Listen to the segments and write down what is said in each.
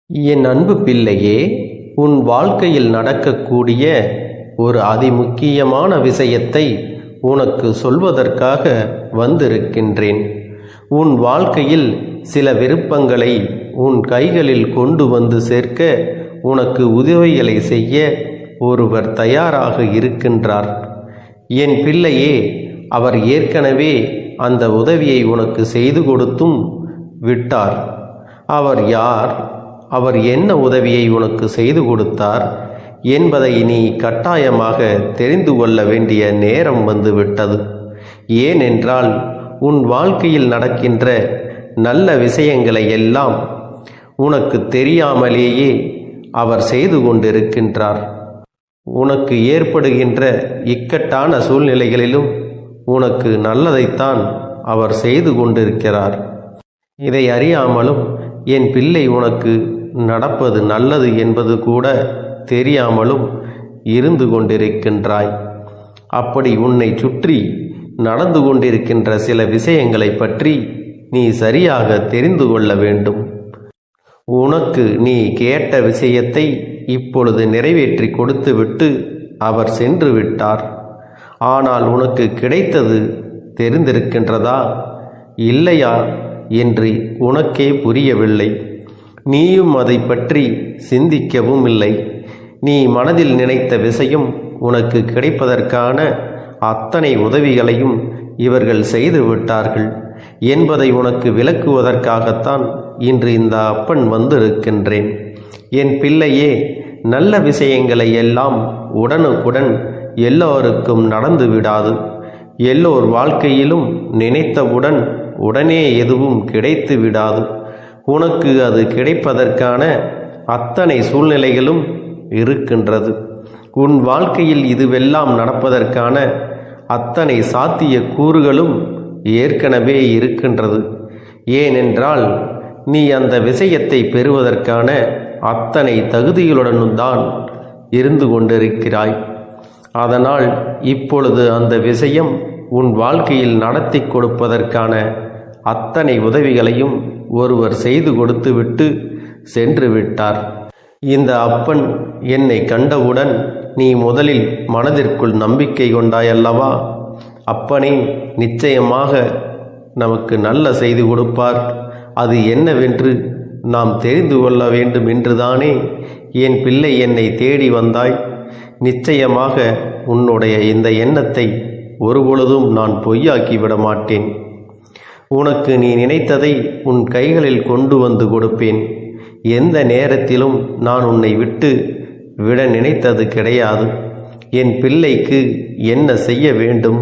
என் அன்பு பிள்ளையே, உன் வாழ்க்கையில் நடக்கக்கூடிய ஒரு அதிமுக்கியமான விஷயத்தை உனக்கு சொல்வதற்காக வந்திருக்கின்றேன். உன் வாழ்க்கையில் சில விருப்பங்களை உன் கைகளில் கொண்டு வந்து சேர்க்க உனக்கு உதவிகளை செய்ய ஒருவர் தயாராக இருக்கின்றார். என் பிள்ளையே, அவர் ஏற்கனவே அந்த உதவியை உனக்கு செய்து கொடுத்தும் விட்டார். அவர் யார், அவர் என்ன உதவியை உனக்கு செய்து கொடுத்தார் என்பதை நீ கட்டாயமாக தெரிந்து கொள்ள வேண்டிய நேரம் வந்துவிட்டது. ஏனென்றால் உன் வாழ்க்கையில் நடக்கின்ற நல்ல விஷயங்களை எல்லாம் உனக்கு தெரியாமலேயே அவர் செய்து கொண்டிருக்கின்றார். உனக்கு ஏற்படுகின்ற இக்கட்டான சூழ்நிலைகளிலும் உனக்கு நல்லதைத்தான் அவர் செய்து கொண்டிருக்கிறார். இதை அறியாமலும் என் பிள்ளை உனக்கு நடப்பது நல்லது என்பது கூட தெரியாமலும் இருந்து கொண்டிருக்கின்றாய். அப்படி உன்னை சுற்றி நடந்து கொண்டிருக்கின்ற சில விஷயங்களை பற்றி நீ சரியாக தெரிந்து கொள்ள வேண்டும். உனக்கு நீ கேட்ட விஷயத்தை இப்பொழுது நிறைவேற்றி கொடுத்துவிட்டு அவர் சென்று விட்டார். ஆனால் உனக்கு கிடைத்தது தெரிந்திருக்கின்றதா இல்லையா என்று உனக்கே புரியவில்லை. நீயும் அதை பற்றி சிந்திக்கவும் இல்லை. நீ மனதில் நினைத்த விஷயம் உனக்கு கிடைப்பதற்கான அத்தனை உதவிகளையும் இவர்கள் செய்து விட்டார்கள் என்பதை உனக்கு விளக்குவதற்காகத்தான் இன்று இந்த அப்பன் வந்திருக்கின்றேன். என் பிள்ளையே, நல்ல விஷயங்களை எல்லாம் உடனுக்குடன் எல்லோருக்கும் நடந்து விடாது. எல்லோர் வாழ்க்கையிலும் நினைத்தவுடன் உடனே எதுவும் கிடைத்து விடாது. உனக்கு அது கிடைப்பதற்கான அத்தனை சூழ்நிலைகளும் இருக்கின்றது. உன் வாழ்க்கையில் இதுவெல்லாம் நடப்பதற்கான அத்தனை சாத்திய கூறுகளும் ஏற்கனவே இருக்கின்றது. ஏனென்றால் நீ அந்த விஷயத்தை பெறுவதற்கான அத்தனை தகுதிகளுடனும் தான் இருந்து கொண்டிருக்கிறாய். அதனால் இப்பொழுது அந்த விஷயம் உன் வாழ்க்கையில் நடத்தி கொடுப்பதற்கான அத்தனை உதவிகளையும் ஒருவர் செய்து கொடுத்துவிட்டு சென்று விட்டார். இந்த அப்பன் என்னை கண்டவுடன் நீ முதலில் மனதிற்குள் நம்பிக்கை கொண்டாயல்லவா? அப்பனே நிச்சயமாக நமக்கு நல்ல செய்தி கொடுப்பார், அது என்னவென்று நாம் தெரிந்து கொள்ள வேண்டும் என்றுதானே என் பிள்ளை என்னை தேடி வந்தாய். நிச்சயமாக உன்னுடைய இந்த எண்ணத்தை ஒருபொழுதும் நான் பொய்யாக்கி விட மாட்டேன். உனக்கு நீ நினைத்ததை உன் கைகளில் கொண்டு வந்து கொடுப்பேன். எந்த நேரத்திலும் நான் உன்னை விட்டு விட நினைத்தது கிடையாது. என் பிள்ளைக்கு என்ன செய்ய வேண்டும்,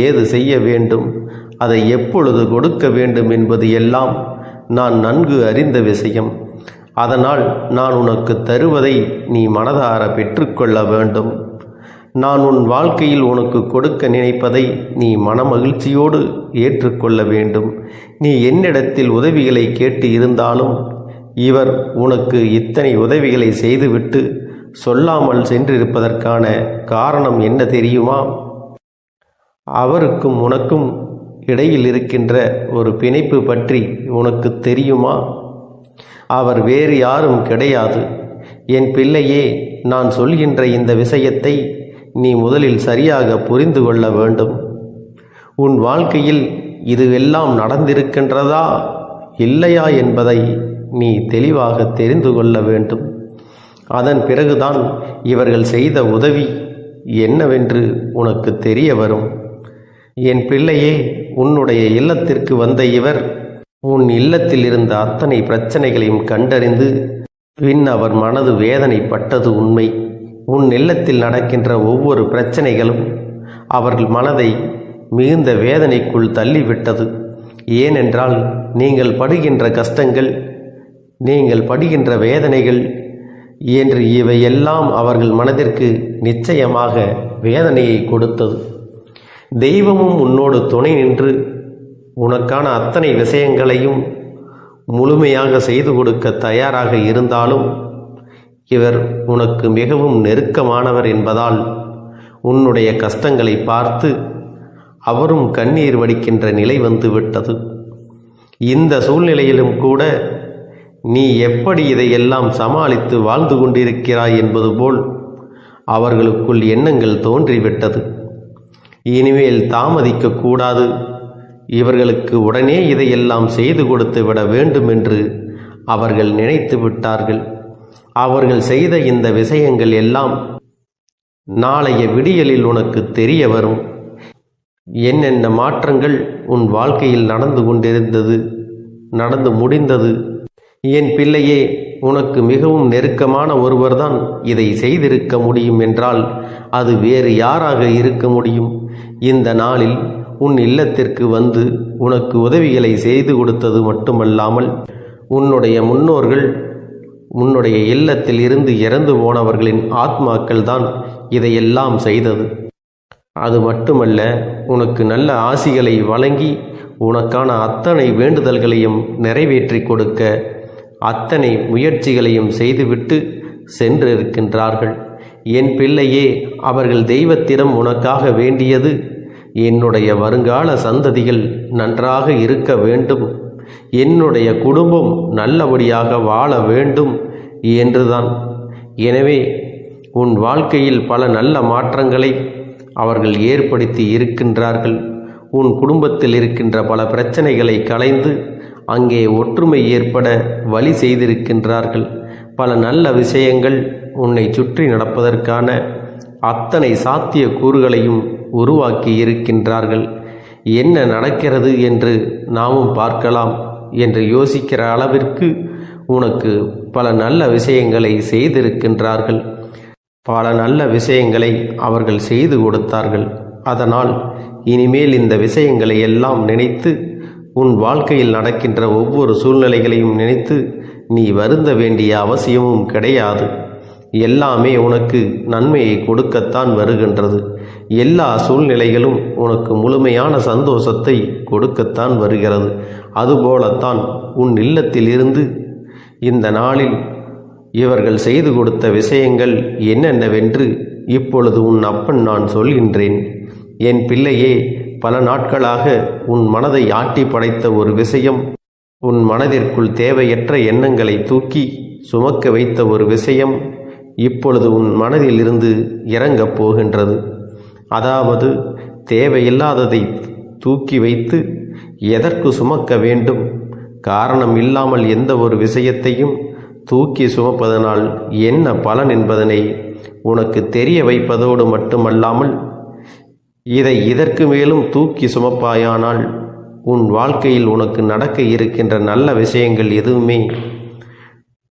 ஏது செய்ய வேண்டும், அதை எப்பொழுது கொடுக்க வேண்டும் என்பது எல்லாம் நான் நன்கு அறிந்த விஷயம். அதனால் நான் உனக்கு தருவதை நீ மனதார பெற்றுக்கொள்ள வேண்டும். நான் உன் வாழ்க்கையில் உனக்கு கொடுக்க நினைப்பதை நீ மனமகிழ்ச்சியோடு ஏற்றுக்கொள்ள வேண்டும். நீ என்னிடத்தில் உதவிகளை கேட்டு இருந்தாலும் இவர் உனக்கு இத்தனை உதவிகளை செய்துவிட்டு சொல்லாமல் சென்றிருப்பதற்கான காரணம் என்ன தெரியுமா? அவருக்கும் உனக்கும் இடையில் இருக்கின்ற ஒரு பிணைப்பு பற்றி உனக்கு தெரியுமா? அவர் வேறு யாரும் கிடையாது. என் பிள்ளையே, நான் சொல்கின்ற இந்த விஷயத்தை நீ முதலில் சரியாக புரிந்து கொள்ள வேண்டும். உன் வாழ்க்கையில் இதுவெல்லாம் நடந்திருக்கின்றதா இல்லையா என்பதை நீ தெளிவாக தெரிந்து கொள்ள வேண்டும். அதன் பிறகுதான் இவர்கள் செய்த உதவி என்னவென்று உனக்கு தெரிய வரும். என் பிள்ளையே, உன்னுடைய இல்லத்திற்கு வந்த இவர் உன் இல்லத்தில் இருந்த அத்தனை பிரச்சனைகளையும் கண்டறிந்து பின் அவர் மனது வேதனைப்பட்டது உண்மை. உன் இல்லத்தில் நடக்கின்ற ஒவ்வொரு பிரச்சனைகளும் அவர்கள் மனதை மிகுந்த வேதனைக்குள் தள்ளிவிட்டது. ஏனென்றால் நீங்கள் படுகின்ற கஷ்டங்கள், நீங்கள் படுகின்ற வேதனைகள் என்று இவையெல்லாம் அவர்கள் மனதிற்கு நிச்சயமாக வேதனையை கொடுத்தது. தெய்வமும் உன்னோடு துணை நின்று உனக்கான அத்தனை விஷயங்களையும் முழுமையாக செய்து கொடுக்க தயாராக இருந்தாலும் இவர் உனக்கு மிகவும் நெருக்கமானவர் என்பதால் உன்னுடைய கஷ்டங்களை பார்த்து அவரும் கண்ணீர் வடிக்கின்ற நிலை வந்துவிட்டது. இந்த சூழ்நிலையிலும் கூட நீ எப்படி இதையெல்லாம் சமாளித்து வாழ்ந்து கொண்டிருக்கிறாய் என்பது போல் அவர்களுக்குள் எண்ணங்கள் தோன்றிவிட்டது. இனிமேல் தாமதிக்கக்கூடாது, இவர்களுக்கு உடனே இதையெல்லாம் செய்து கொடுத்து விட வேண்டும் என்று அவர்கள் நினைத்து விட்டார்கள். அவர்கள் செய்த இந்த விஷயங்கள் எல்லாம் நாளைய விடியலில் உனக்கு தெரிய வரும். என்னென்ன மாற்றங்கள் உன் வாழ்க்கையில் நடந்து முடிந்தது. என் பிள்ளையே, உனக்கு மிகவும் நெருக்கமான ஒருவர்தான் இதை செய்திருக்க முடியும் என்றால் அது வேறு யாராக இருக்க முடியும்? இந்த நாளில் உன் இல்லத்திற்கு வந்து உனக்கு உதவிகளை செய்து கொடுத்தது மட்டுமல்லாமல் உன்னுடைய முன்னோர்கள் உன்னுடைய இல்லத்தில் இருந்து இறந்து போனவர்களின் ஆத்மாக்கள் தான் இதையெல்லாம் செய்தது. அது மட்டுமல்ல, உனக்கு நல்ல ஆசிகளை வழங்கி உனக்கான அத்தனை வேண்டுதல்களையும் நிறைவேற்றி கொடுக்க அத்தனை முயற்சிகளையும் செய்துவிட்டு சென்றிருக்கின்றார்கள். என் பிள்ளையே, அவர்கள் தெய்வத்திடம் உனக்காக வேண்டியது என்னுடைய வருங்கால சந்ததிகள் நன்றாக இருக்க வேண்டும், என்னுடைய குடும்பம் நல்லபடியாக வாழ வேண்டும் என்றுதான். எனவே உன் வாழ்க்கையில் பல நல்ல மாற்றங்களை அவர்கள் ஏற்படுத்தி இருக்கின்றார்கள். உன் குடும்பத்தில் இருக்கின்ற பல பிரச்சனைகளை களைந்து அங்கே ஒற்றுமை ஏற்பட வழி செய்திருக்கின்றார்கள். பல நல்ல விஷயங்கள் உன்னை சுற்றி நடப்பதற்கான அத்தனை சாத்திய கூறுகளையும் உருவாக்கி இருக்கின்றார்கள். என்ன நடக்கிறது என்று நாமும் பார்க்கலாம் என்று யோசிக்கிற அளவிற்கு உனக்கு பல நல்ல விஷயங்களை செய்திருக்கின்றார்கள். பல நல்ல விஷயங்களை அவர்கள் செய்து கொடுத்தார்கள். அதனால் இனிமேல் இந்த விஷயங்களை எல்லாம் நினைத்து உன் வாழ்க்கையில் நடக்கின்ற ஒவ்வொரு சூழ்நிலைகளையும் நினைத்து நீ வருந்த வேண்டிய அவசியமும் கிடையாது. எல்லாமே உனக்கு நன்மையை கொடுக்கத்தான் வருகின்றது. எல்லா சூழ்நிலைகளும் உனக்கு முழுமையான சந்தோஷத்தை கொடுக்கத்தான் வருகிறது. அதுபோலத்தான் உன் இல்லத்தில் இருந்து இந்த நாளில் இவர்கள் செய்து கொடுத்த விஷயங்கள் என்னென்னவென்று இப்பொழுது உன் அப்பன் நான் சொல்கின்றேன். என் பிள்ளையே, பல நாட்களாக உன் மனதை ஆட்டி படைத்த ஒரு விஷயம், உன் மனதிற்குள் தேவையற்ற எண்ணங்களை தூக்கி சுமக்க வைத்த ஒரு விஷயம் இப்பொழுது உன் மனதில் இருந்து இறங்கப் போகின்றது. அதாவது தேவையில்லாததை தூக்கி வைத்து எதற்கு சுமக்க வேண்டும்? காரணம் இல்லாமல் எந்த ஒரு விஷயத்தையும் தூக்கி சுமப்பதனால் என்ன பலன் என்பதனை உனக்கு தெரிய வைப்பதோடு மட்டுமல்லாமல் இதை இதற்கு மேலும் தூக்கி சுமப்பாயானால் உன் வாழ்க்கையில் உனக்கு நடக்க இருக்கின்ற நல்ல விஷயங்கள் எதுவுமே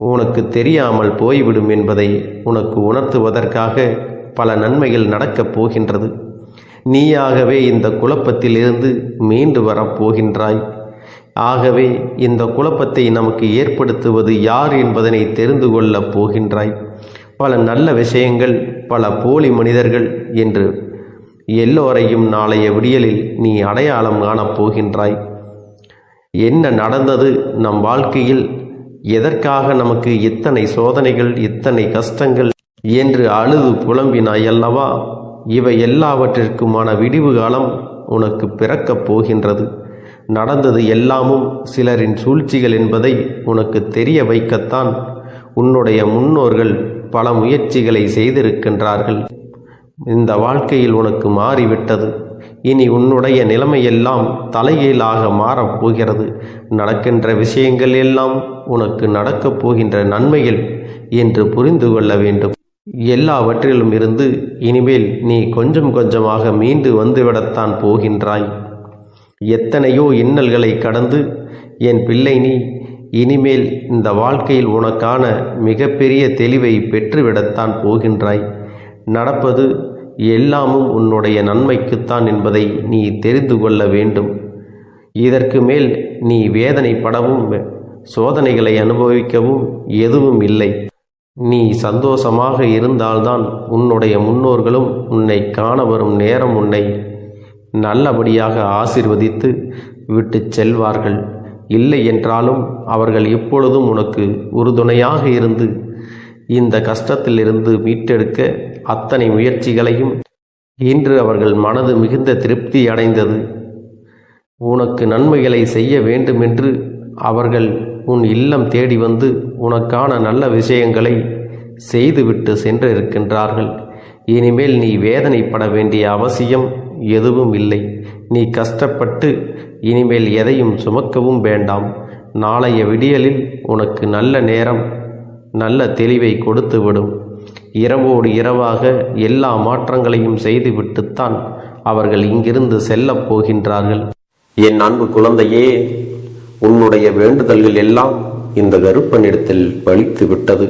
உனக்கு தெரியாமல் போய்விடும் என்பதை உனக்கு உணர்த்துவதற்காக பல நன்மைகள் நடக்கப் போகின்றது. நீயாகவே இந்த குழப்பத்திலிருந்து மீண்டு வரப்போகின்றாய். ஆகவே இந்த குழப்பத்தை நமக்கு ஏற்படுத்துவது யார் என்பதனை தெரிந்து கொள்ளப் போகின்றாய். பல நல்ல விஷயங்கள், பல போலி மனிதர்கள் என்று எல்லோரையும் நாளைய விடியலில் நீ அடையாளம் காணப் போகின்றாய். என்ன நடந்தது நம் வாழ்க்கையில், எதற்காக நமக்கு இத்தனை சோதனைகள், இத்தனை கஷ்டங்கள் என்று அழுது புலம்பினாய் அல்லவா? இவை எல்லாவற்றிற்குமான விடிவு காலம் உனக்கு பிறக்கப் போகின்றது. நடந்தது எல்லாமும் சிலரின் சூழ்ச்சிகள் என்பதை உனக்கு தெரிய வைக்கத்தான் உன்னுடைய முன்னோர்கள் பல முயற்சிகளை செய்திருக்கின்றார்கள். இந்த வாழ்க்கையில் உனக்கு மாறிவிட்டது. இனி உன்னுடைய நிலைமையெல்லாம் தலைகீழாக மாறப்போகிறது. நடக்கின்ற விஷயங்கள் எல்லாம் உனக்கு நடக்கப் போகின்ற நன்மைகள் என்று புரிந்து கொள்ள வேண்டும். எல்லாவற்றிலும் இருந்து இனிமேல் நீ கொஞ்சம் கொஞ்சமாக மீண்டு வந்துவிடத்தான் போகின்றாய். எத்தனையோ இன்னல்களை கடந்து என் பிள்ளை நீ இனிமேல் இந்த வாழ்க்கையில் உனக்கான மிகப்பெரிய தெளிவை பெற்றுவிடத்தான் போகின்றாய். நடப்பது எல்லாமும் உன்னுடைய நன்மைக்குத்தான் என்பதை நீ தெரிந்து கொள்ள வேண்டும். இதற்கு மேல் நீ வேதனைப்படவும் சோதனைகளை அனுபவிக்கவும் எதுவும் இல்லை. நீ சந்தோஷமாக இருந்தால்தான் உன்னுடைய முன்னோர்களும் உன்னை காண வரும் நேரம் உன்னை நல்லபடியாக ஆசீர்வதித்து விட்டு செல்வார்கள். இல்லை என்றாலும் அவர்கள் எப்பொழுதும் உனக்கு உறுதுணையாக இருந்து இந்த கஷ்டத்திலிருந்து மீட்டெடுக்க அத்தனை முயற்சிகளையும் இன்று அவர்கள் மனது மிகுந்த திருப்தி அடைந்தது. உனக்கு நன்மைகளை செய்ய வேண்டுமென்று அவர்கள் உன் இல்லம் தேடி வந்து உனக்கான நல்ல விஷயங்களை செய்துவிட்டு சென்றிருக்கின்றார்கள். இனிமேல் நீ வேதனைப்பட வேண்டிய அவசியம் எதுவும் இல்லை. நீ கஷ்டப்பட்டு இனிமேல் எதையும் சுமக்கவும் வேண்டாம். நாளைய விடியலில் உனக்கு நல்ல நேரம் நல்ல தெளிவை கொடுத்துவிடும். இரவோடு இரவாக எல்லா மாற்றங்களையும் செய்துவிட்டுத்தான் அவர்கள் இங்கிருந்து செல்லப் போகின்றார்கள். என் அன்பு குழந்தையே, உன்னுடைய வேண்டுதல்கள் எல்லாம் இந்த கருப்பனிடத்தில் பலித்து விட்டது.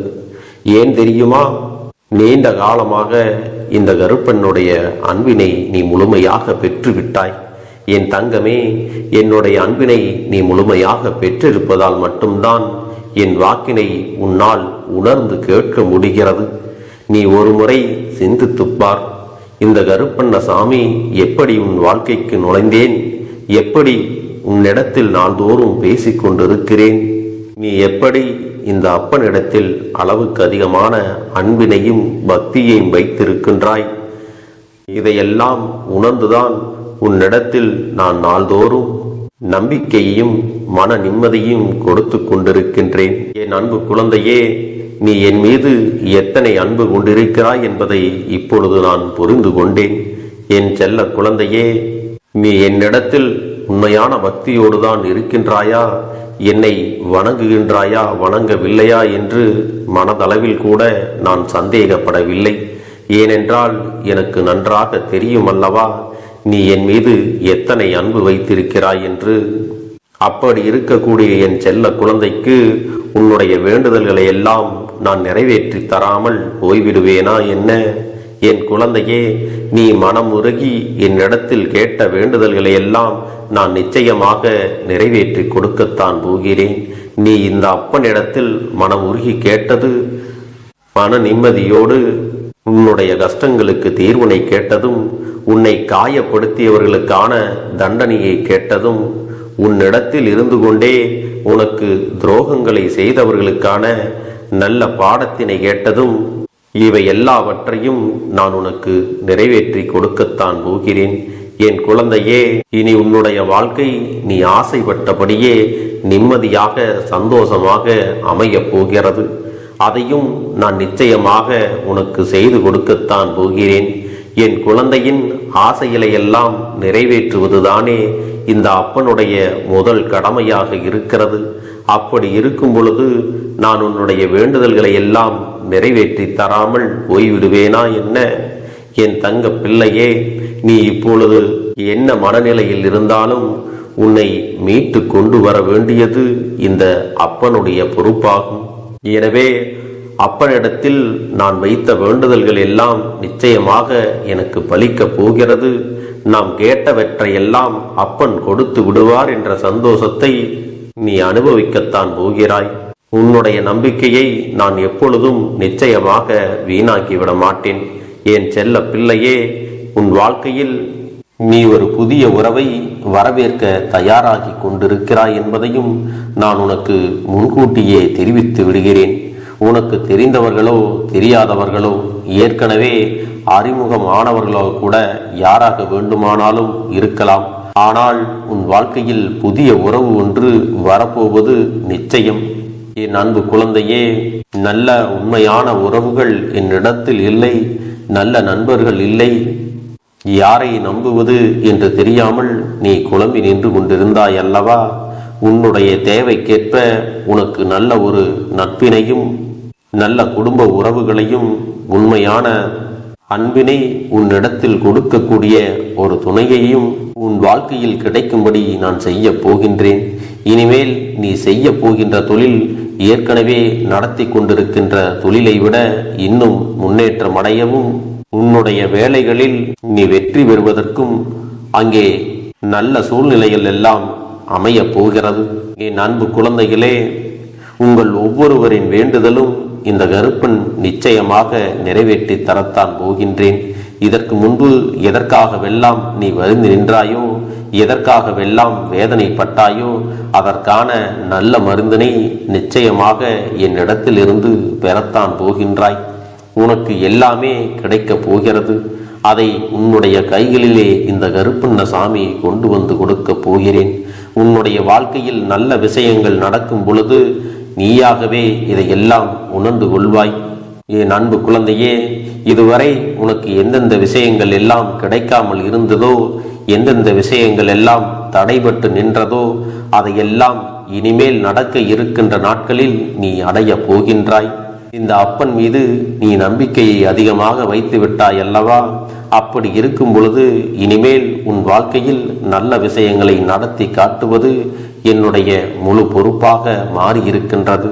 ஏன் தெரியுமா? நீண்ட காலமாக இந்த கருப்பனுடைய அன்பினை நீ முழுமையாக பெற்றுவிட்டாய். என் தங்கமே, என்னுடைய அன்பினை நீ முழுமையாக பெற்றிருப்பதால் மட்டும்தான் என் வாக்கினை உன்னால் உணர்ந்து கேட்க முடிகிறது. நீ ஒரு முறை சிந்தித்துப்பார். இந்த கருப்பண்ணசாமி எப்படி உன் வாழ்க்கைக்கு நுழைந்தேன், எப்படி உன்னிடத்தில் நாள்தோறும் பேசிக்கொண்டிருக்கிறேன், நீ எப்படி இந்த அப்பனிடத்தில் அளவுக்கு அதிகமான அன்பினையும் பக்தியையும் வைத்திருக்கின்றாய். இதையெல்லாம் உணர்ந்துதான் உன்னிடத்தில் நான் நாள்தோறும் நம்பிக்கையையும் மன நிம்மதியும் கொடுத்து கொண்டிருக்கின்றேன். என் அன்பு குழந்தையே, நீ என் மீது எத்தனை அன்பு கொண்டிருக்கிறாய் என்பதை இப்பொழுது நான் புரிந்து கொண்டேன். என் செல்ல குழந்தையே, நீ என்னிடத்தில் உண்மையான பக்தியோடு தான் இருக்கின்றாயா, என்னை வணங்குகின்றாயா வணங்கவில்லையா என்று மனதளவில் கூட நான் சந்தேகப்படவில்லை. ஏனென்றால் எனக்கு நன்றாக தெரியும் அல்லவா நீ என் மீது எத்தனை அன்பு வைத்திருக்கிறாய் என்று. அப்படி இருக்கக்கூடிய என் செல்ல குழந்தைக்கு உன்னுடைய வேண்டுதல்களை எல்லாம் நான் நிறைவேற்றி தராமல் போய்விடுவேனா என்ன? என் குழந்தையே, நீ மனம் உருகி என்னிடத்தில் கேட்ட வேண்டுதல்களை எல்லாம் நான் நிச்சயமாக நிறைவேற்றி கொடுக்கத்தான் போகிறேன். நீ இந்த அப்பனிடத்தில் மனம் உருகி கேட்டது, மன நிம்மதியோடு உன்னுடைய கஷ்டங்களுக்கு தீர்வினை கேட்டதும், உன்னை காயப்படுத்தியவர்களுக்கான தண்டனையை கேட்டதும், உன்னிடத்தில் இருந்து கொண்டே உனக்கு துரோகங்களை செய்தவர்களுக்கான நல்ல பாடத்தினை கேட்டதும், இவை எல்லாவற்றையும் நான் உனக்கு நிறைவேற்றி கொடுக்கத்தான் போகிறேன். என் குழந்தையே, இனி உன்னுடைய வாழ்க்கை நீ ஆசைப்பட்டபடியே நிம்மதியாக சந்தோஷமாக அமையப் போகிறது. அதையும் நான் நிச்சயமாக உனக்கு செய்து கொடுக்கத்தான் போகிறேன். என் குழந்தையின் ஆசைகளை எல்லாம் நிறைவேற்றுவதுதானே இந்த அப்பனுடைய முதல் கடமையாக இருக்கிறது. அப்படி இருக்கும் பொழுது நான் உன்னுடைய வேண்டுதல்களை எல்லாம் நிறைவேற்றி தராமல் போய்விடுவேனா என்ன? என் தங்க பிள்ளையே, நீ இப்பொழுது என்ன மனநிலையில் இருந்தாலும் உன்னை மீட்டு கொண்டு வர வேண்டியது இந்த அப்பனுடைய பொறுப்பாகும். எனவே அப்பனிடத்தில் நான் வைத்த வேண்டுதல்கள் எல்லாம் நிச்சயமாக எனக்கு பலிக்கப் போகிறது. நாம் கேட்டவற்றையெல்லாம் அப்பன் கொடுத்து விடுவார் என்ற சந்தோஷத்தை நீ அனுபவிக்கத்தான் போகிறாய். உன்னுடைய நம்பிக்கையை நான் எப்பொழுதும் நிச்சயமாக வீணாக்கிவிட மாட்டேன். என் செல்ல பிள்ளையே, உன் வாழ்க்கையில் நீ ஒரு புதிய உறவை வரவேற்க தயாராகி கொண்டிருக்கிறாய் என்பதையும் நான் உனக்கு முன்கூட்டியே தெரிவித்து விடுகிறேன். உனக்கு தெரிந்தவர்களோ தெரியாதவர்களோ ஏற்கனவே அறிமுகமானவர்களோ கூட யாராக வேண்டுமானாலும் இருக்கலாம். ஆனால் உன் வாழ்க்கையில் புதிய உறவு ஒன்று வரப்போவது நிச்சயம். என் அன்பு குழந்தையே, நல்ல உண்மையான உறவுகள் என்னிடத்தில் இல்லை, நல்ல நண்பர்கள் இல்லை. யாரை நம்புவது என்று தெரியாமல் நீ குழம்பி நின்று கொண்டிருந்தாய் அல்லவா? உன்னுடைய தேவைக்கேற்ப உனக்கு நல்ல ஒரு நட்பினையும் நல்ல குடும்ப உறவுகளையும் உண்மையான அன்பினை உன்னிடத்தில் கொடுக்கக்கூடிய ஒரு துணையையும் உன் வாழ்க்கையில் கிடைக்கும்படி நான் செய்ய போகின்றேன். இனிமேல் நீ செய்ய போகின்ற தொழில் ஏற்கனவே நடத்தி கொண்டிருக்கின்ற தொழிலை விட இன்னும் முன்னேற்றம் அடையவும், உன்னுடைய வேலைகளில் நீ வெற்றி பெறுவதற்கும் அங்கே நல்ல சூழ்நிலைகள் எல்லாம் அமைய போகிறது. என் அன்பு குழந்தைகளே, உங்கள் ஒவ்வொருவரின் வேண்டுதலும் இந்த கருப்பன் நிச்சயமாக நிறைவேற்றி தரத்தான் போகின்றேன். இதற்கு முன்பு எதற்காகவெல்லாம் நீ வருந்தி நின்றாயோ, எதற்காகவெல்லாம் வேதனைப்பட்டாயோ, அதற்கான நல்ல மருந்தினை நிச்சயமாக என்னிடத்தில் இருந்து பெறத்தான் போகின்றாய். உனக்கு எல்லாமே கிடைக்கப் போகிறது. அதை உன்னுடைய கைகளிலே இந்த கருப்பண்ணசாமி கொண்டு வந்து கொடுக்க போகிறேன். உன்னுடைய வாழ்க்கையில் நல்ல விஷயங்கள் நடக்கும் பொழுது நீயாகவே இதையெல்லாம் உணர்ந்து கொள்வாய். என் அன்பு குழந்தையே, இதுவரை உனக்கு எந்தெந்த விஷயங்கள் எல்லாம் கிடைக்காமல் இருந்ததோ, எந்தெந்த விஷயங்கள் எல்லாம் தடைபட்டு நின்றதோ, அதையெல்லாம் இனிமேல் நடக்க இருக்கின்ற நாட்களில் நீ அடைய போகின்றாய். இந்த அப்பன் மீது நீ நம்பிக்கையை அதிகமாக வைத்து விட்டாய் அல்லவா? அப்படி இருக்கும் பொழுது இனிமேல் உன் வாழ்க்கையில் நல்ல விஷயங்களை நடத்தி காட்டுவது என்னுடைய முழு பொறுப்பாக மாறியிருக்கின்றது.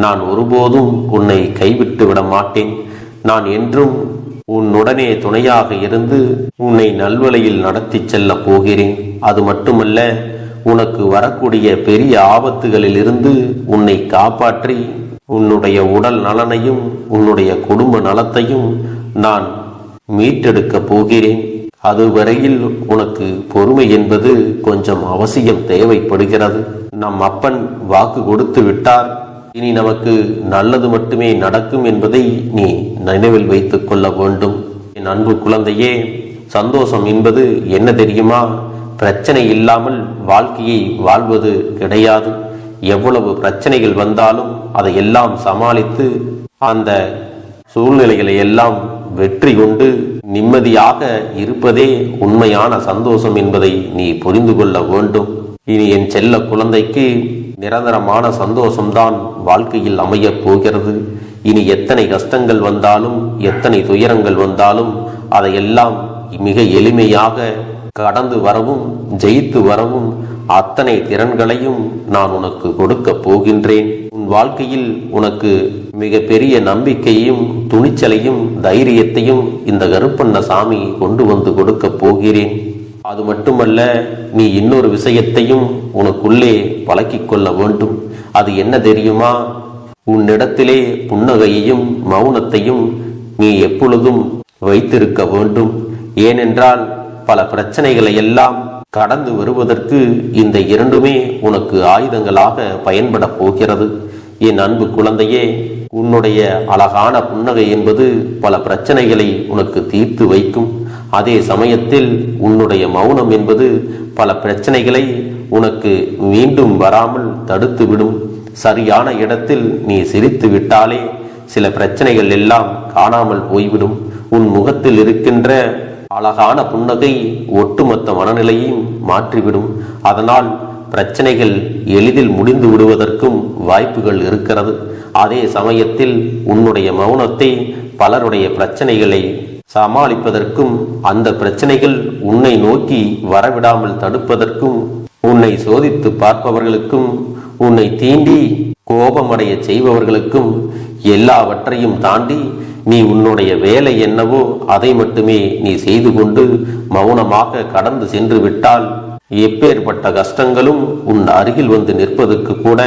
நான் ஒருபோதும் உன்னை கைவிட்டு விட மாட்டேன். நான் என்றும் உன்னுடனே துணையாக இருந்து உன்னை நல்வழியில் நடத்தி செல்ல போகிறேன். அது மட்டுமல்ல, உனக்கு வரக்கூடிய பெரிய ஆபத்துகளில் இருந்து உன்னை காப்பாற்றி உன்னுடைய உடல் நலனையும் உன்னுடைய குடும்ப நலத்தையும் நான் மீட்டெடுக்க போகிறேன். அதுவரையில் உனக்கு பொறுமை என்பது கொஞ்சம் அவசியம் தேவைப்படுகிறது. நம் அப்பன் வாக்கு கொடுத்து விட்டார். இனி நமக்கு நல்லது மட்டுமே நடக்கும் என்பதை நீ நினைவில் வைத்துக் கொள்ள வேண்டும். என் அன்பு குழந்தையே, சந்தோஷம் என்பது என்ன தெரியுமா? பிரச்சனை இல்லாமல் வாழ்க்கையை வாழ்வது கிடையாது. எவ்வளவு பிரச்சனைகள் வந்தாலும் அதையெல்லாம் சமாளித்து அந்த சூழ்நிலைகளை எல்லாம் வெற்றி கொண்டு நிம்மதியாக இருப்பதே உண்மையான சந்தோஷம் என்பதை நீ புரிந்து கொள்ள வேண்டும். இனி என் செல்ல குழந்தைக்கு நிரந்தரமான சந்தோஷம்தான் வாழ்க்கையில் அமையப் போகிறது. இனி எத்தனை கஷ்டங்கள் வந்தாலும் எத்தனை துயரங்கள் வந்தாலும் அதையெல்லாம் மிக எளிமையாக கடந்து வரவும் ஜெயித்து வரவும் அத்தனை திறன்களையும் நான் உனக்கு கொடுக்க போகின்றேன். உன் வாழ்க்கையில் உனக்கு மிக பெரிய நம்பிக்கையும் துணிச்சலையும் தைரியத்தையும் இந்த கருப்பண்ண சாமி கொண்டு வந்து கொடுக்க போகிறேன். அது மட்டுமல்ல, நீ இன்னொரு விஷயத்தையும் உனக்குள்ளே பழக்கிக் கொள்ள வேண்டும். அது என்ன தெரியுமா? உன்னிடத்திலே புன்னகையையும் மௌனத்தையும் நீ எப்பொழுதும் வைத்திருக்க வேண்டும். ஏனென்றால் பல பிரச்சனைகளை எல்லாம் கடந்து வருவதற்கு இந்த இரண்டுமே உனக்கு ஆயுதங்களாக பயன்பட போகிறது. என் அன்பு குழந்தையே, உன்னுடைய அழகான புன்னகை என்பது பல பிரச்சனைகளை உனக்கு தீர்த்து வைக்கும். அதே சமயத்தில் உன்னுடைய மௌனம் என்பது பல பிரச்சனைகளை உனக்கு மீண்டும் வராமல் தடுத்து விடும். சரியான இடத்தில் நீ சிரித்து விட்டாலே சில பிரச்சனைகள் எல்லாம் காணாமல் போய்விடும். உன் முகத்தில் இருக்கின்ற அழகான புன்னகை ஒட்டுமொத்த மனநிலையையும் மாற்றிவிடும். அதனால் பிரச்சனைகள் எளிதில் முடிந்து விடுவதற்கும் வாய்ப்புகள் இருக்கிறது. அதே சமயத்தில் உன்னுடைய மௌனத்தை பலருடைய பிரச்சனைகளை சமாளிப்பதற்கும் அந்த பிரச்சனைகள் உன்னை நோக்கி வரவிடாமல் தடுப்பதற்கும் உன்னை சோதித்து பார்ப்பவர்களுக்கும் உன்னை தீண்டி கோபமடைய செய்பவர்களுக்கும் எல்லாவற்றையும் தாண்டி நீ உன்னுடைய வேலை என்னவோ அதை மட்டுமே நீ செய்து கொண்டு மௌனமாக கடந்து சென்று விட்டால் எப்பேற்பட்ட கஷ்டங்களும் உன் அருகில் வந்து நிற்பதற்கு கூட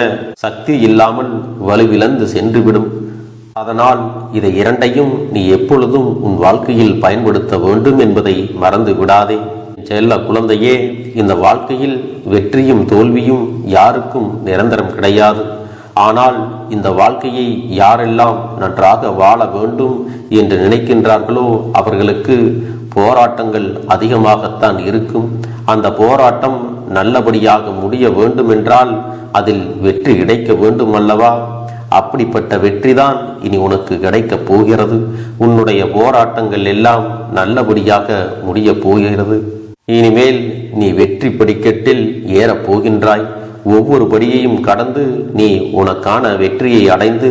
சக்தி இல்லாமல் வலுவிழந்து சென்றுவிடும். அதனால் இதை இரண்டையும் நீ எப்பொழுதும் உன் வாழ்க்கையில் பயன்படுத்த வேண்டும் என்பதை மறந்து விடாதே. செல்ல குழந்தையே, இந்த வாழ்க்கையில் வெற்றியும் தோல்வியும் யாருக்கும் நிரந்தரம் கிடையாது. ஆனால் இந்த வாழ்க்கையை யாரெல்லாம் நன்றாக வாழ வேண்டும் என்று நினைக்கின்றார்களோ அவர்களுக்கு போராட்டங்கள் அதிகமாகத்தான் இருக்கும். அந்த போராட்டம் நல்லபடியாக முடிய வேண்டுமென்றால் அதில் வெற்றி கிடைக்க வேண்டும் அல்லவா? அப்படிப்பட்ட வெற்றிதான் இனி உனக்கு கிடைக்கப் போகிறது. உன்னுடைய போராட்டங்கள் எல்லாம் நல்லபடியாக முடிய போகிறது. இனிமேல் நீ வெற்றி படிக்கட்டில் ஏறப் போகின்றாய். ஒவ்வொரு படியையும் கடந்து நீ உனக்கான வெற்றியை அடைந்து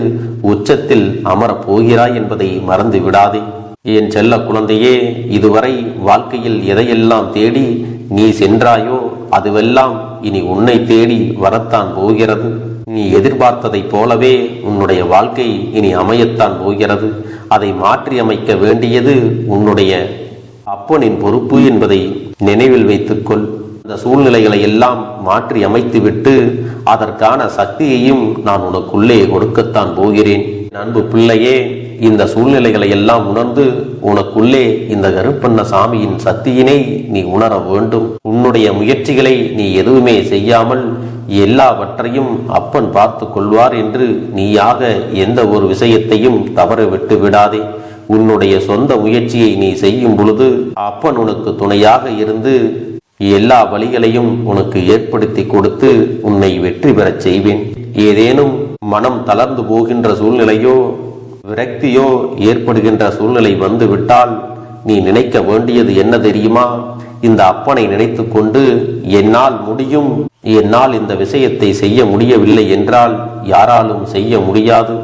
உச்சத்தில் அமரப் போகிறாய் என்பதை மறந்து விடாதே. என் செல்ல குழந்தையே, இதுவரை வாழ்க்கையில் எதையெல்லாம் தேடி நீ சென்றாயோ அதுவெல்லாம் இனி உன்னை தேடி வரத்தான் போகிறது. நீ எதிர்பார்த்ததைப் போலவே உன்னுடைய வாழ்க்கை இனி அமையத்தான் போகிறது. அதை மாற்றி அமைக்க வேண்டியது உன்னுடைய அப்பனின் பொறுப்பு என்பதை நினைவில் வைத்துக்கொள். இந்த சூழ்நிலைகளை எல்லாம் மாற்றி அமைத்துவிட்டு அதற்கான சக்தியையும் நான் உனக்குள்ளே கொடுக்கத்தான் போகிறேன். அன்பு பிள்ளையே, இந்த சூழ்நிலைகளை எல்லாம் உணர்ந்து உனக்குள்ளே இந்த கருப்பண்ண சாமியின் சக்தியினை நீ உணர வேண்டும். உன்னுடைய முயற்சிகளை நீ எதுவுமே செய்யாமல் எல்லாவற்றையும் அப்பன் பார்த்து கொள்வார் என்று நீயாக எந்த ஒரு விஷயத்தையும் தவற விட்டு விடாதே. உன்னுடைய சொந்த முயற்சியை நீ செய்யும் பொழுது அப்பன் உனக்கு துணையாக இருந்து எல்லா வழிகளையும் உனக்கு ஏற்படுத்தி கொடுத்து உன்னை வெற்றி பெறச் செய்வேன். ஏதேனும் மனம் தளர்ந்து போகின்ற சூழ்நிலையோ விரக்தியோ ஏற்படுகின்ற சூழ்நிலை வந்துவிட்டால் நீ நினைக்க வேண்டியது என்ன தெரியுமா? இந்த அப்பனை நினைத்து கொண்டு என்னால் முடியும், என்னால் இந்த விஷயத்தை செய்ய முடியவில்லை என்றால் யாராலும் செய்ய முடியாது,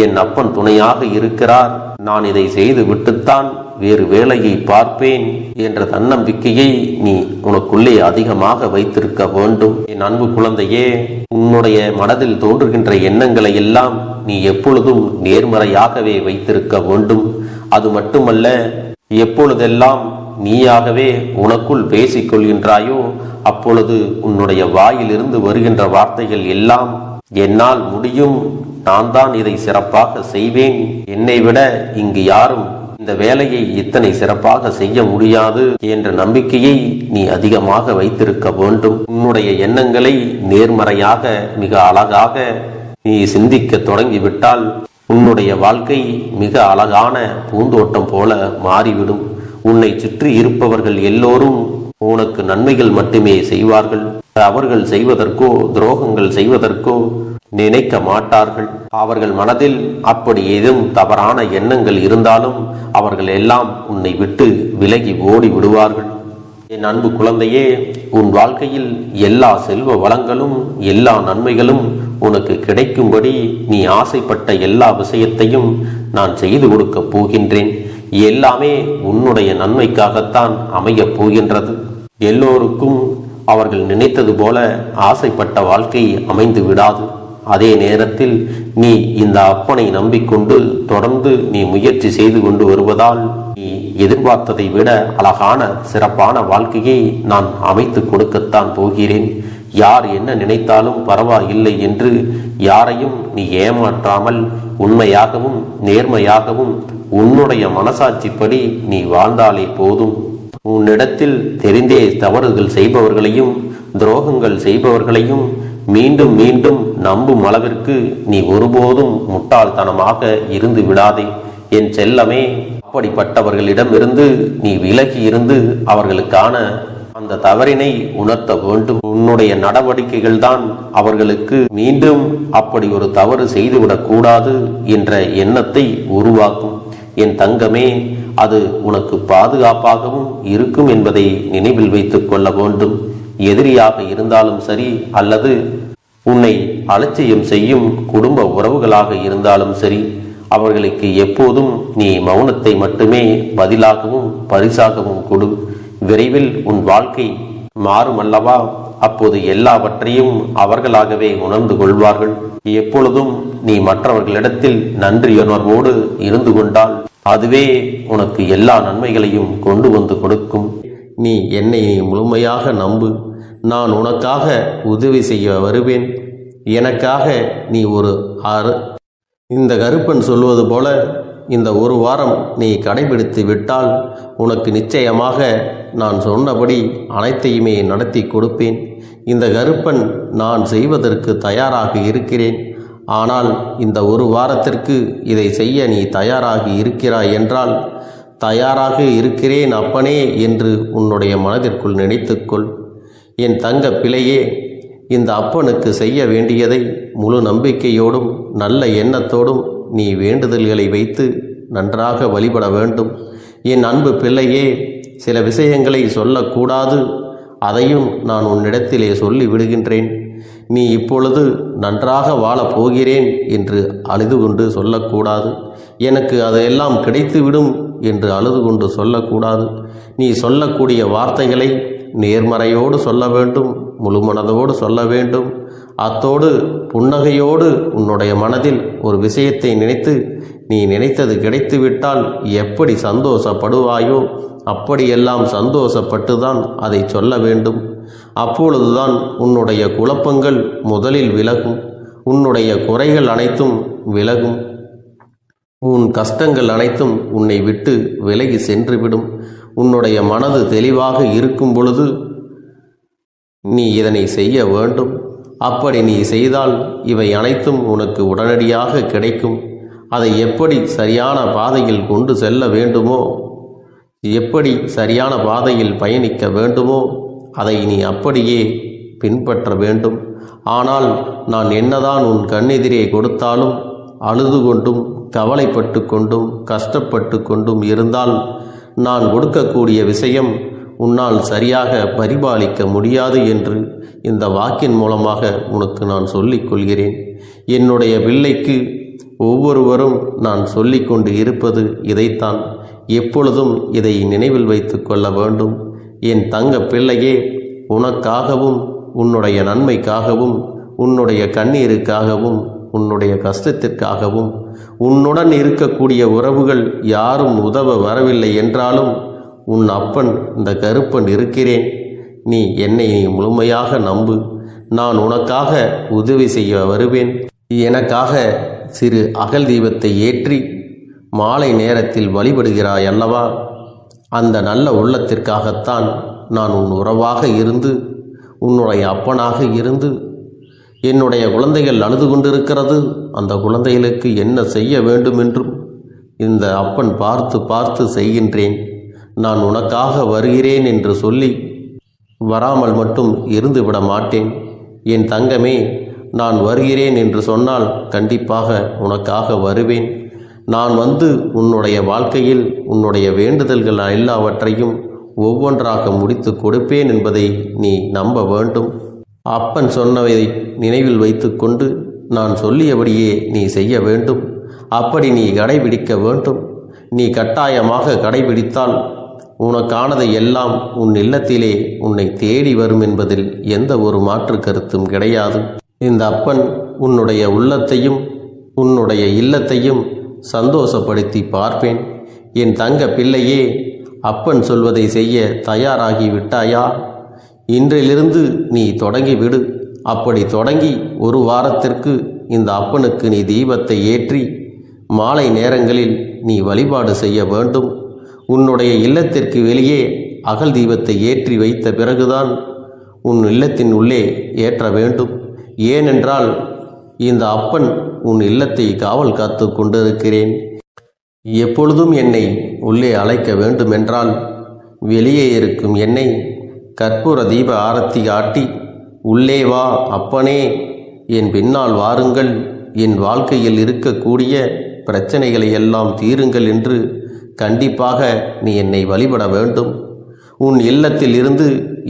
என் அப்பன் துணையாக இருக்கிறார், நான் இதை செய்து விட்டுத்தான் வேறு வேலையை பார்ப்பேன் என்ற தன்னம்பிக்கையை நீ உனக்குள்ளே அதிகமாக வைத்திருக்க வேண்டும். என் அன்பு குழந்தையே, உன்னுடைய மனதில் தோன்றுகின்ற எண்ணங்களை எல்லாம் நீ எப்பொழுதும் நேர்மறையாகவே வைத்திருக்க வேண்டும். அது மட்டுமல்ல, எப்பொழுதெல்லாம் நீயாகவே உனக்குள் பேசிக் கொள்கின்றாயோ அப்பொழுது உன்னுடைய வாயிலிருந்து வருகின்ற வார்த்தைகள் எல்லாம் என்னால் முடியும், நான் தான் இதை சிறப்பாக செய்வேன், என்னை விட இங்கு யாரும் இந்த வேலையை இத்தனை சிறப்பாக செய்ய முடியாது என்ற நம்பிக்கையை நீ அதிகமாக வைத்திருக்க வேண்டும். உன்னுடைய எண்ணங்களை நேர்மறையாக மிக அழகாக நீ சிந்திக்க தொடங்கிவிட்டால் உன்னுடைய வாழ்க்கை மிக அழகான பூந்தோட்டம் போல மாறிவிடும். உன்னை சுற்றி இருப்பவர்கள் எல்லோரும் உனக்கு நன்மைகள் மட்டுமே செய்வார்கள். அவர்கள் செய்வதற்கோ துரோகங்கள் செய்வதற்கோ நினைக்க மாட்டார்கள். அவர்கள் மனதில் அப்படி ஏதும் தவறான எண்ணங்கள் இருந்தாலும் அவர்கள் எல்லாம் உன்னை விட்டு விலகி ஓடி விடுவார்கள். என் அன்பு குழந்தையே, உன் வாழ்க்கையில் எல்லா செல்வ வளங்களும் எல்லா நன்மைகளும் உனக்கு கிடைக்கும்படி நீ ஆசைப்பட்ட எல்லா விஷயத்தையும் நான் செய்து கொடுக்கப் போகின்றேன். எல்லாமே உன்னுடைய நன்மைக்காகத்தான் அமையப் போகின்றது. எல்லோருக்கும் அவர்கள் நினைத்தது போல ஆசைப்பட்ட வாழ்க்கை அமைந்து விடாது. அதே நேரத்தில் நீ இந்த அப்பனை நம்பிக்கொண்டு தொடர்ந்து நீ முயற்சி செய்து கொண்டு வருவதால் நீ எதிர்பார்த்ததை விட அழகான சிறப்பான வாழ்க்கையை நான் அமைத்து கொடுக்கத்தான் போகிறேன். யார் என்ன நினைத்தாலும் பரவாயில்லை என்று யாரையும் நீ ஏமாற்றாமல் உண்மையாகவும் நேர்மையாகவும் உன்னுடைய மனசாட்சிப்படி நீ வாழ்ந்தாலே போதும். உன்னிடத்தில் தெரிந்தே தவறுகள் செய்பவர்களையும் துரோகங்கள் செய்பவர்களையும் மீண்டும் மீண்டும் நம்பும் அளவிற்கு நீ ஒருபோதும் முட்டாள்தனமாக இருந்து விடாதே. என் செல்லமே, அப்படிப்பட்டவர்களிடமிருந்து நீ விலகி இருந்து அவர்களுக்கான அந்த தவறினை உணர்த்த வேண்டும். உன்னுடைய நடவடிக்கைகள் தான் அவர்களுக்கு மீண்டும் அப்படி ஒரு தவறு செய்துவிடக் கூடாது என்ற எண்ணத்தை உருவாக்கும். என் தங்கமே, அது உனக்கு பாதுகாப்பாகவும் இருக்கும் என்பதை நினைவில் வைத்துக் கொள்ள வேண்டும். எதிரியாக இருந்தாலும் சரி அல்லது உன்னை அலட்சியம் செய்யும் குடும்ப உறவுகளாக இருந்தாலும் சரி, அவர்களுக்கு எப்போதும் நீ மௌனத்தை மட்டுமே பதிலாகவும் பரிசாகவும் கொடு. விரைவில் உன் வாழ்க்கை மாறும் அல்லவா? அப்போது எல்லாவற்றையும் அவர்களாகவே உணர்ந்து கொள்வார்கள். எப்பொழுதும் நீ மற்றவர்களிடத்தில் நன்றியுணர்வோடு இருந்து கொண்டால் அதுவே உனக்கு எல்லா நன்மைகளையும் கொண்டு வந்து கொடுக்கும். நீ என்னை முழுமையாக நம்பு. நான் உனக்காக உதவி செய்ய வருவேன். எனக்காக நீ இந்த கருப்பன் சொல்வது போல இந்த ஒரு வாரம் நீ கடைபிடித்து விட்டால் உனக்கு நிச்சயமாக நான் சொன்னபடி அனைத்தையுமே நடத்தி கொடுப்பேன். இந்த கருப்பன் நான் செய்வதற்கு தயாராக இருக்கிறேன். ஆனால் இந்த ஒரு வாரத்திற்கு இதை செய்ய நீ தயாராகி இருக்கிறாய் என்றால், தயாராக இருக்கிறேன் அப்பனே என்று உன்னுடைய மனதிற்குள் நினைத்துக்கொள். என் தங்க பிள்ளையே, இந்த அப்பனுக்கு செய்ய வேண்டியதை முழு நம்பிக்கையோடும் நல்ல எண்ணத்தோடும் நீ வேண்டுதல்களை வைத்து நன்றாக வழிபட வேண்டும். என் அன்பு பிள்ளையே, சில விஷயங்களை சொல்லக்கூடாது, அதையும் நான் உன்னிடத்திலே சொல்லி விடுகின்றேன். நீ இப்பொழுது நன்றாக வாழப் போகிறேன் என்று அழுது கொண்டு சொல்லக்கூடாது. எனக்கு அதையெல்லாம் கிடைத்துவிடும் என்று அழுது கொண்டு சொல்லக்கூடாது. நீ சொல்லக்கூடிய வார்த்தைகளை நேர்மறையோடு சொல்ல வேண்டும், முழுமனதோடு சொல்ல வேண்டும். அத்தோடு புன்னகையோடு உன்னுடைய மனதில் ஒரு விஷயத்தை நினைத்து நீ நினைத்தது கிடைத்துவிட்டால் எப்படி சந்தோஷப்படுவாயோ அப்படியெல்லாம் சந்தோஷப்பட்டுதான் அதை சொல்ல வேண்டும். அப்பொழுதுதான் உன்னுடைய குழப்பங்கள் முதலில் விலகும், உன்னுடைய குறைகள் அனைத்தும் விலகும், உன் கஷ்டங்கள் அனைத்தும் உன்னை விட்டு விலகி சென்றுவிடும். உன்னுடைய மனது தெளிவாக இருக்கும் பொழுது நீ இதனை செய்ய வேண்டும். அப்படி நீ செய்தால் இவை அனைத்தும் உனக்கு உடனடியாக கிடைக்கும். அதை எப்படி சரியான பாதையில் கொண்டு செல்ல வேண்டுமோ, எப்படி சரியான பாதையில் பயணிக்க வேண்டுமோ அதை நீ அப்படியே பின்பற்ற வேண்டும். ஆனால் நான் என்னதான் உன் கண்ணெதிரே கொடுத்தாலும் அழுது கொண்டும் கவலைப்பட்டு கொண்டும் கஷ்டப்பட்டு கொண்டும் இருந்தால் நான் கொடுக்கக்கூடிய விஷயம் உன்னால் சரியாக பரிபாலிக்க முடியாது என்று இந்த வாக்கின் மூலமாக உனக்கு நான் சொல்லிக் கொள்கிறேன். என்னுடைய பிள்ளைக்கு ஒவ்வொருவரும் நான் சொல்லிக்கொண்டு இருப்பது இதைத்தான். எப்பொழுதும் இதை நினைவில் வைத்து கொள்ள வேண்டும். என் தங்க பிள்ளையே, உனக்காகவும் உன்னுடைய நன்மைக்காகவும் உன்னுடைய கண்ணீருக்காகவும் உன்னுடைய கஷ்டத்திற்காகவும் உன்னுடன் இருக்கக்கூடிய உறவுகள் யாரும் உதவ வரவில்லை என்றாலும் உன் அப்பன் இந்த கருப்பன் இருக்கிறேன். நீ என்னை முழுமையாக நம்பு. நான் உனக்காக உதவி செய்ய வருவேன். எனக்காக சிறு அகல் தீபத்தை ஏற்றி மாலை நேரத்தில் வழிபடுகிறாய் அல்லவா? அந்த நல்ல உள்ளத்திற்காகத்தான் நான் உன் உறவாக இருந்து உன்னுடைய அப்பனாக இருந்து என்னுடைய குழந்தைகள் அழுது கொண்டிருக்கிறது, அந்த குழந்தைகளுக்கு என்ன செய்ய வேண்டும் என்றும் இந்த அப்பன் பார்த்து பார்த்து செய்கின்றேன். நான் உனக்காக வருகிறேன் என்று சொல்லி வராமல் மட்டும் இருந்து விட மாட்டேன். என் தங்கமே, நான் வருகிறேன் என்று சொன்னால் கண்டிப்பாக உனக்காக வருவேன். நான் வந்து உன்னுடைய வாழ்க்கையில் உன்னுடைய வேண்டுதல்கள் எல்லாவற்றையும் ஒவ்வொன்றாக முடித்து கொடுப்பேன் என்பதை நீ நம்ப வேண்டும். அப்பன் சொன்னதை நினைவில் வைத்து கொண்டு நான் சொல்லியபடியே நீ செய்ய வேண்டும். அப்படி நீ கடைபிடிக்க வேண்டும். நீ கட்டாயமாக கடைபிடித்தால் உனக்கானதை எல்லாம் உன் இல்லத்திலே உன்னை தேடி வரும் என்பதில் எந்த ஒரு மாற்று கருத்தும் கிடையாது. இந்த அப்பன் உன்னுடைய உள்ளத்தையும் உன்னுடைய இல்லத்தையும் சந்தோஷப்படுத்தி பார்ப்பேன். என் தங்க பிள்ளையே, அப்பன் சொல்வதை செய்ய தயாராகி விட்டாயா? இன்றிலிருந்து நீ தொடங்கிவிடு. அப்படி தொடங்கி ஒரு வாரத்திற்கு இந்த அப்பனுக்கு நீ தீபத்தை ஏற்றி மாலை நேரங்களில் நீ வழிபாடு செய்ய வேண்டும். உன்னுடைய இல்லத்திற்கு வெளியே அகல் தீபத்தை ஏற்றி வைத்த பிறகுதான் உன் இல்லத்தின் உள்ளே ஏற்ற வேண்டும். ஏனென்றால் இந்த அப்பன் உன் இல்லத்தை காவல் காத்து கொண்டிருக்கிறேன். எப்பொழுதும் என்னை உள்ளே அழைக்க வேண்டுமென்றால் வெளியே இருக்கும் என்னை கற்பூர தீப ஆரத்தி காட்டி உள்ளே வா அப்பனே, என் பின்னால் வாருங்கள், என் வாழ்க்கையில் இருக்கக்கூடிய பிரச்சனைகளை எல்லாம் தீருங்கள் என்று கண்டிப்பாக நீ என்னை வழிபட வேண்டும். உன் இல்லத்தில் இருந்து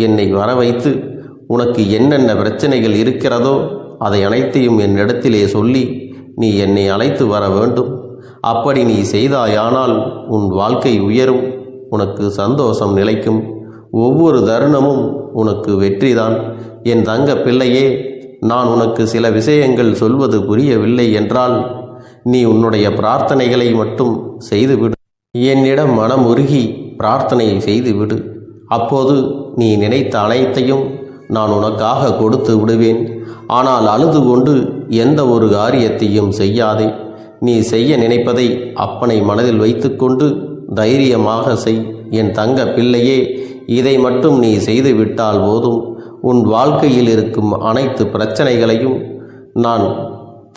என்னை வர வைத்து உனக்கு என்னென்ன பிரச்சனைகள் இருக்கிறதோ அதை அனைத்தையும் என்னிடத்திலே சொல்லி நீ என்னை அழைத்து வர வேண்டும். அப்படி நீ செய்தாயானால் உன் வாழ்க்கை உயரும், உனக்கு சந்தோஷம் நிலைக்கும், ஒவ்வொரு தருணமும் உனக்கு வெற்றிதான். என் தங்க பிள்ளையே, நான் உனக்கு சில விஷயங்கள் சொல்வது புரியவில்லை என்றால் நீ உன்னுடைய பிரார்த்தனைகளை மட்டும் செய்துவிடு. என்னிடம் மனம் உருகி பிரார்த்தனை செய்துவிடு. அப்போது நீ நினைத்த அனைத்தையும் நான் உனக்காக கொடுத்து விடுவேன். ஆனால் அழுது கொண்டு எந்த ஒரு காரியத்தையும் செய்யாதே. நீ செய்ய நினைப்பதை அப்பனை மனதில் வைத்துக்கொண்டு தைரியமாக செய். என் தங்க பிள்ளையே, இதை மட்டும் நீ செய்துவிட்டால் போதும். உன் வாழ்க்கையில் இருக்கும் அனைத்து பிரச்சனைகளையும் நான்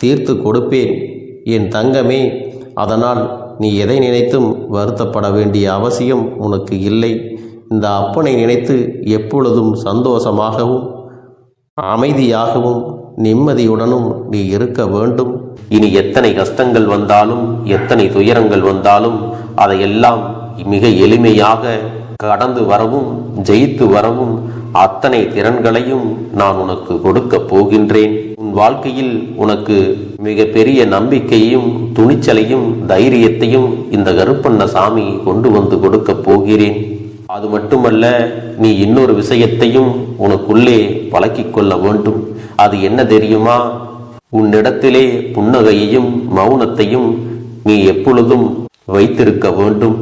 தீர்த்து கொடுப்பேன் என் தங்கமே. அதனால் நீ எதை நினைத்தும் வருத்தப்பட வேண்டிய அவசியம் உனக்கு இல்லை. இந்த அப்பனை நினைத்து எப்பொழுதும் சந்தோஷமாகவும் அமைதியாகவும் நிம்மதியுடனும் நீ இருக்க வேண்டும். இனி எத்தனை கஷ்டங்கள் வந்தாலும் எத்தனை துயரங்கள் வந்தாலும் அதையெல்லாம் மிக எளிமையாக கடந்து வரவும் ஜெயித்து வரவும் அத்தனை திறன்களையும் நான் உனக்கு கொடுக்க போகின்றேன். உன் வாழ்க்கையில் உனக்கு மிக பெரிய நம்பிக்கையும் துணிச்சலையும் தைரியத்தையும் இந்த கருப்பண்ணசாமி கொண்டு வந்து கொடுக்க போகிறேன். அது மட்டுமல்ல, நீ இன்னொரு விஷயத்தையும் உனக்குள்ளே பழக்கிக் கொள்ள வேண்டும். அது என்ன தெரியுமா? உன்னிடத்திலே புன்னகையையும் மௌனத்தையும் நீ எப்பொழுதும் வைத்திருக்க வேண்டும்.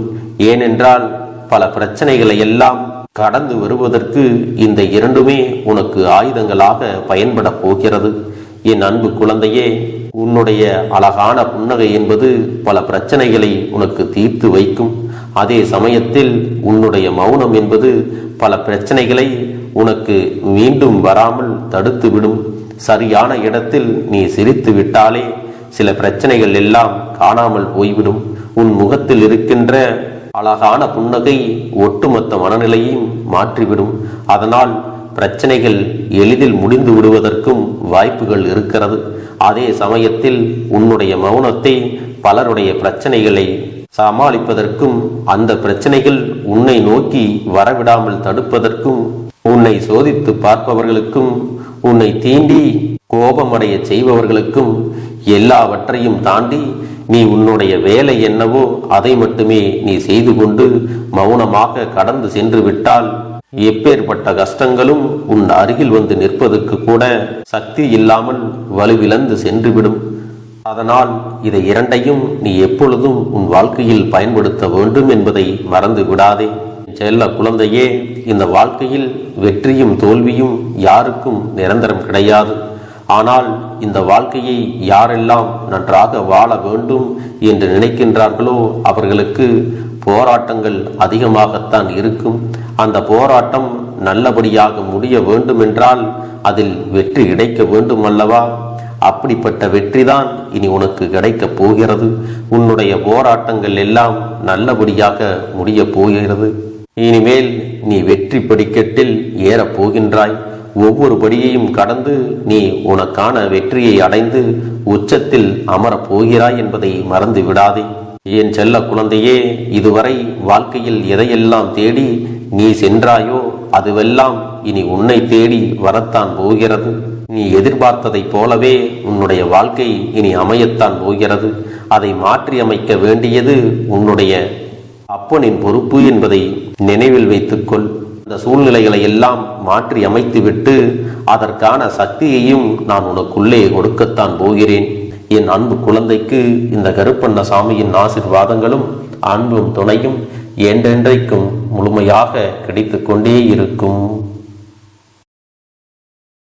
ஏனென்றால் பல பிரச்சனைகளை எல்லாம் கடந்து வருவதற்கு இந்த இரண்டுமே உனக்கு ஆயுதங்களாக பயன்பட போகிறது. என் அன்பு குழந்தையே, உன்னுடைய அழகான புன்னகை என்பது பல பிரச்சனைகளை உனக்கு தீர்த்து வைக்கும். அதே சமயத்தில் உன்னுடைய மௌனம் என்பது பல பிரச்சனைகளை உனக்கு மீண்டும் வராமல் தடுத்து விடும். சரியான இடத்தில் நீ சிரித்து விட்டாலே சில பிரச்சனைகள் எல்லாம் காணாமல் போய்விடும். உன் முகத்தில் இருக்கின்ற அழகான புன்னகை ஒட்டுமொத்த மனநிலையையும் மாற்றிவிடும். அதனால் பிரச்சனைகள் எளிதில் முடிந்து விடுவதற்கும் வாய்ப்புகள் இருக்கிறது. அதே சமயத்தில் உன்னுடைய மௌனத்தை பலருடைய பிரச்சனைகளை சமாளிப்பதற்கும், அந்த பிரச்சனைகள் உன்னை நோக்கி வரவிடாமல் தடுப்பதற்கும், உன்னை சோதித்து பார்ப்பவர்களுக்கும், உன்னை தீண்டி கோபமடைய செய்பவர்களுக்கும் எல்லாவற்றையும் தாண்டி நீ உன்னுடைய வேலை என்னவோ அதை மட்டுமே நீ செய்து கொண்டு மௌனமாக கடந்து சென்று விட்டால் எப்பேற்பட்ட கஷ்டங்களும் உன் அருகில் வந்து நிற்பதற்கு கூட சக்தி இல்லாமல் வலுவிழந்து சென்றுவிடும். அதனால் இதை இரண்டையும் நீ எப்பொழுதும் உன் வாழ்க்கையில் பயன்படுத்த வேண்டும் என்பதை மறந்து விடாதே. செல்ல குழந்தையே, இந்த வாழ்க்கையில் வெற்றியும் தோல்வியும் யாருக்கும் நிரந்தரம் கிடையாது. ஆனால் இந்த வாழ்க்கையை யாரெல்லாம் நன்றாக வாழ வேண்டும் என்று நினைக்கின்றார்களோ அவர்களுக்கு போராட்டங்கள் அதிகமாகத்தான் இருக்கும். அந்த போராட்டம் நல்லபடியாக முடிய வேண்டுமென்றால் அதில் வெற்றி கிடைக்க வேண்டும் அல்லவா? அப்படிப்பட்ட வெற்றிதான் இனி உனக்கு கிடைக்கப் போகிறது. உன்னுடைய போராட்டங்கள் எல்லாம் நல்லபடியாக முடிய போகிறது. இனிமேல் நீ வெற்றி படிக்கட்டில் ஏறப் போகின்றாய். ஒவ்வொரு படியையும் கடந்து நீ உனக்கான வெற்றியை அடைந்து உச்சத்தில் அமரப் போகிறாய் என்பதை மறந்து விடாதே. என் செல்ல குழந்தையே, இதுவரை வாழ்க்கையில் எதையெல்லாம் தேடி நீ சென்றாயோ அதுவெல்லாம் இனி உன்னை தேடி வரத்தான் போகிறது. நீ எதிர்பார்த்ததைப் போலவே உன்னுடைய வாழ்க்கை இனி அமையத்தான் போகிறது. அதை மாற்றி அமைக்க வேண்டியது உன்னுடைய அப்பனின் பொறுப்பு என்பதை நினைவில் வைத்துக்கொள். இந்த சூழ்நிலைகளை எல்லாம் மாற்றி அமைத்துவிட்டு அதற்கான சக்தியையும் நான் உனக்குள்ளே கொடுக்கத்தான் போகிறேன். என் அன்பு குழந்தைக்கு இந்த கருப்பண்ணசாமியின் ஆசீர்வாதங்களும் அன்பும் துணையும் என்றென்றைக்கும் முழுமையாக கிடைத்து கொண்டே இருக்கும்.